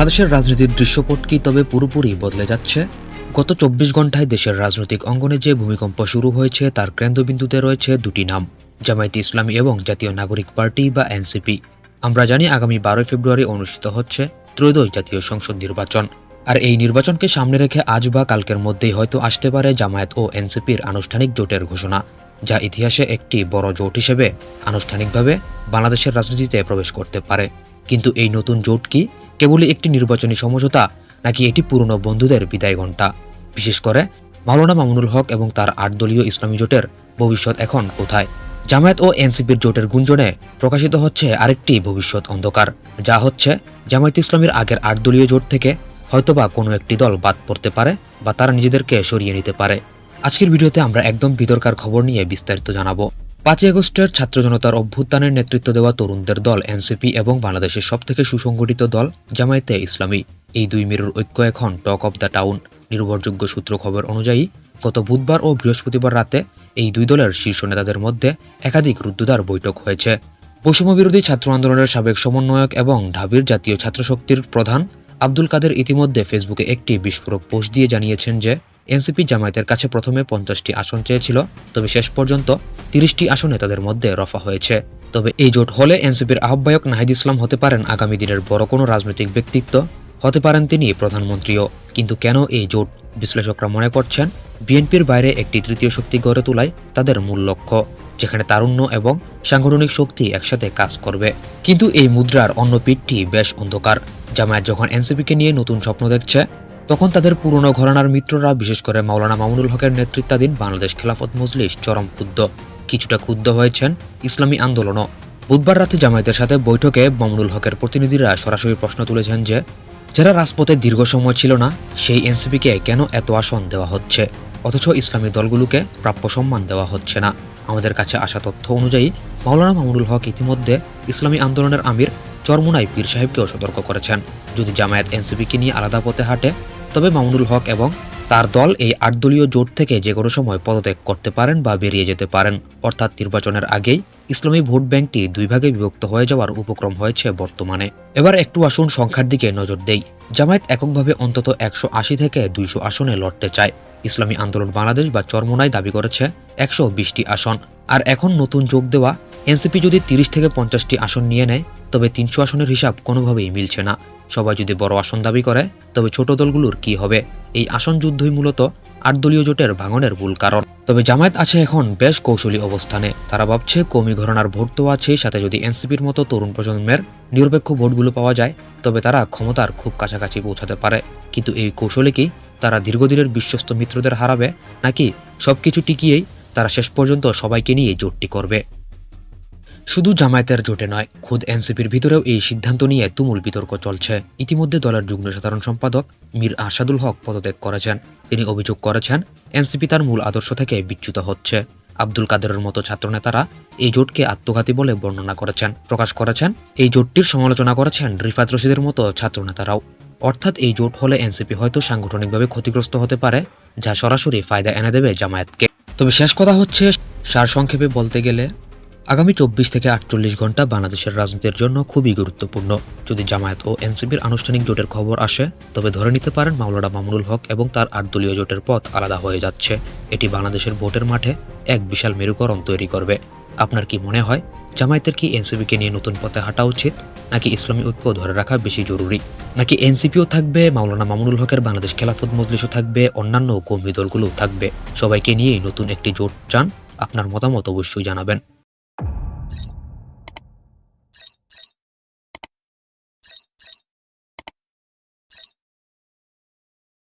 বাংলাদেশের রাজনীতির দৃশ্যপট কি তবে পুরোপুরি বদলে যাচ্ছে? গত ২৪ ঘন্টায় দেশের রাজনৈতিক অঙ্গনে যে ভূমিকম্প শুরু হয়েছে তার কেন্দ্রবিন্দুতে রয়েছে দুটি নাম, জামায়াতে ইসলামী এবং জাতীয় নাগরিক পার্টি বা এনসিপি। আমরা জানি আগামী ১২ ফেব্রুয়ারি অনুষ্ঠিত হচ্ছে ত্রয়োদশ জাতীয় সংসদ নির্বাচন। আর এই নির্বাচনকে সামনে রেখে আজ বা কালকের মধ্যেই হয়তো আসতে পারে জামায়াত ও এনসিপির আনুষ্ঠানিক জোটের ঘোষণা, যা ইতিহাসে একটি বড় জোট হিসেবে আনুষ্ঠানিকভাবে বাংলাদেশের রাজনীতিতে প্রবেশ করতে পারে। কিন্তু এই নতুন জোট কি কেবলই একটি নির্বাচনী সমঝোতা, নাকি এটি পুরনো বন্ধুদের বিদায় ঘণ্টা? বিশেষ করে মাওলানা মামুনুল হক এবং তার ৮ দলীয় ইসলামী জোটের ভবিষ্যৎ এখন কোথায়? জামায়াত ও এনসিপির জোটের গুঞ্জনে প্রকাশিত হচ্ছে আরেকটি ভবিষ্যৎ অন্ধকার, যা হচ্ছে জামায়াত ইসলামীর আগের ৮ দলীয় জোট থেকে হয়তোবা কোনো একটি দল বাদ পড়তে পারে বা তারা নিজেদেরকে সরিয়ে নিতে পারে। আজকের ভিডিওতে আমরা একদম ভিতরকার খবর নিয়ে বিস্তারিত জানাবো। ৫ই আগস্টের ছাত্র জনতার অভ্যুত্থানের নেতৃত্ব দেওয়া তরুণদের দল এনসিপি এবং বাংলাদেশের সবথেকে সুসংগঠিত দল জামায়াতে ইসলামী, এই দুই মেরুর ঐক্য এখন টক অব দ্য টাউন। নির্ভরযোগ্য সূত্র খবর অনুযায়ী গত বুধবার ও বৃহস্পতিবার রাতে এই দুই দলের শীর্ষ নেতাদের মধ্যে একাধিক রুদ্ধদ্বার বৈঠক হয়েছে। বৈষম্যবিরোধী ছাত্র আন্দোলনের সাবেক সমন্বয়ক এবং ঢাবির জাতীয় ছাত্রশক্তির প্রধান আব্দুল কাদের ইতিমধ্যে ফেসবুকে একটি বিস্ফোরক পোস্ট দিয়ে জানিয়েছেন যে এনসিপি জামায়াতের কাছে প্রথমে ৫০টি আসন চেয়েছিল, তবে শেষ পর্যন্ত ৩০টি আসনে তাদের মধ্যে রফা হয়েছে। তবে এই জোট হলে এনসিপির আহ্বায়ক নাহিদ ইসলাম হতে পারেন আগামী দিনের বড় কোনো রাজনৈতিক ব্যক্তিত্ব, হতে পারেন তিনি প্রধানমন্ত্রীও। কিন্তু কেন এই জোট? বিশ্লেষকরা মনে করছেন বিএনপির বাইরে একটি তৃতীয় শক্তি গড়ে তোলাই তাদের মূল লক্ষ্য, যেখানে তারুণ্য এবং সাংগঠনিক শক্তি একসাথে কাজ করবে। কিন্তু এই মুদ্রার অন্য পিঠটি বেশ অন্ধকার। জামায়াত যখন এনসিপিকে নিয়ে নতুন স্বপ্ন দেখছে, তখন তাদের পুরনো ঘরানার মিত্ররা, বিশেষ করে মাওলানা মামুনুল হকের নেতৃত্বাধীন বাংলাদেশ খেলাফত মজলিস চরম ক্ষুব্ধ। কিছুটা ক্ষুব্ধ হয়েছেন ইসলামী আন্দোলনও। বুধবার রাতে জামায়াতের সাথে বৈঠকে মামুনুল হকের প্রতিনিধিরা সরাসরি প্রশ্ন তুলেছেন যে যারা রাজপথে দীর্ঘ সময় ছিল না, সেই এনসিপিকে কেন এত আসন দেওয়া হচ্ছে, অথচ ইসলামী দলগুলোকে প্রাপ্য সম্মান দেওয়া হচ্ছে না। আমাদের কাছে আসা তথ্য অনুযায়ী মাওলানা মামুনুল হক ইতিমধ্যে ইসলামী আন্দোলনের আমির চরমুনাই পীর সাহেবকেও সতর্ক করেছেন, যদি জামায়াত এনসিপিকে নিয়ে আলাদা পথে হাঁটে তবে মামুনুল হক এবং তার দল এই ৮ দলীয় জোট থেকে যে কোনো সময় পদত্যাগ করতে পারেন বা বেরিয়ে যেতে পারেন। অর্থাৎ নির্বাচনের আগেই ইসলামী ভোট ব্যাংকটি দুই ভাগে বিভক্ত হয়ে যাওয়ার উপক্রম হয়েছে বর্তমানে। এবার একটু আসুন সংখ্যার দিকে নজর দেই। জামায়াত এককভাবে অন্তত ১৮০ থেকে ২০০ আসনে লড়তে চায়। ইসলামী আন্দোলন বাংলাদেশ বা চরমোনাই দাবি করেছে ১২০টি আসন। আর এখন নতুন যোগ দেওয়া এনসিপি যদি ৩০ থেকে ৫০টি আসন নিয়ে নেয়, তবে ৩০০ আসনের হিসাব কোনোভাবেই মিলছে না। সবাই যদি বড় আসন দাবি করে, তবে ছোট দলগুলোর কি হবে? এই আসন যুদ্ধই মূলত ৮ দলীয় জোটের ভাঙনের মূল কারণ। তবে জামায়াত আছে এখন বেশ কৌশলী অবস্থানে। তারা ভাবছে কওমি ঘরানার ভোট তো আছেই, সাথে যদি এনসিপির মতো তরুণ প্রজন্মের নিরপেক্ষ ভোটগুলো পাওয়া যায়, তবে তারা ক্ষমতার খুব কাছাকাছি পৌঁছাতে পারে। কিন্তু এই কৌশলে কি তারা দীর্ঘদিনের বিশ্বস্ত মিত্রদের হারাবে, নাকি সবকিছু টিকিয়েই তারা শেষ পর্যন্ত সবাইকে নিয়ে জোটটি করবে? শুধু জামায়াতের জোটে নয়, খুদ এনসিপির ভিতরেও এই সিদ্ধান্ত নিয়ে তুমুল বিতর্ক চলছে। ইতিমধ্যে দলের যুগ্ম সাধারণ সম্পাদক মীর আরশাদুল হক পদত্যাগ করেছেন। তিনি অভিযোগ করেছেন এনসিপি তার মূল আদর্শ থেকে বিচ্যুত হচ্ছে। আব্দুল কাদেরের মতো ছাত্রনেতারা এই জোটকে আত্মঘাতী বলে বর্ণনা প্রকাশ করেছেন। এই জোটটির সমালোচনা করেছেন রিফাত রশিদের মতো ছাত্রনেতারাও। অর্থাৎ এই জোট হলে এনসিপি হয়তো সাংগঠনিকভাবে ক্ষতিগ্রস্ত হতে পারে, যা সরাসরি ফায়দা এনে দেবে জামায়াতকে। তবে শেষ কথা হচ্ছে, সারসংক্ষেপে বলতে গেলে আগামী ২৪ থেকে ৪৮ ঘন্টা বাংলাদেশের রাজনীতির জন্য খুবই গুরুত্বপূর্ণ। যদি জামায়াত ও এনসিপির আনুষ্ঠানিক জোটের খবর আসে, তবে ধরে নিতে পারেন মাওলানা মামুনুল হক এবং তার ৮ দলীয় জোটের পথ আলাদা হয়ে যাচ্ছে। এটি বাংলাদেশের ভোটের মাঠে এক বিশাল মেরুকরণ তৈরি করবে। আপনার কি মনে হয়, জামায়াতের কি এনসিপিকে নিয়ে নতুন পথে হাঁটা উচিত, নাকি ইসলামী ঐক্য ধরে রাখা বেশি জরুরি? নাকি এনসিপিও থাকবে, মাওলানা মামুনুল হকের বাংলাদেশ খেলাফত মজলিসও থাকবে, অন্যান্য কওমি দলগুলোও থাকবে, সবাইকে নিয়েই নতুন একটি জোট চান? আপনার মতামত অবশ্যই জানাবেন।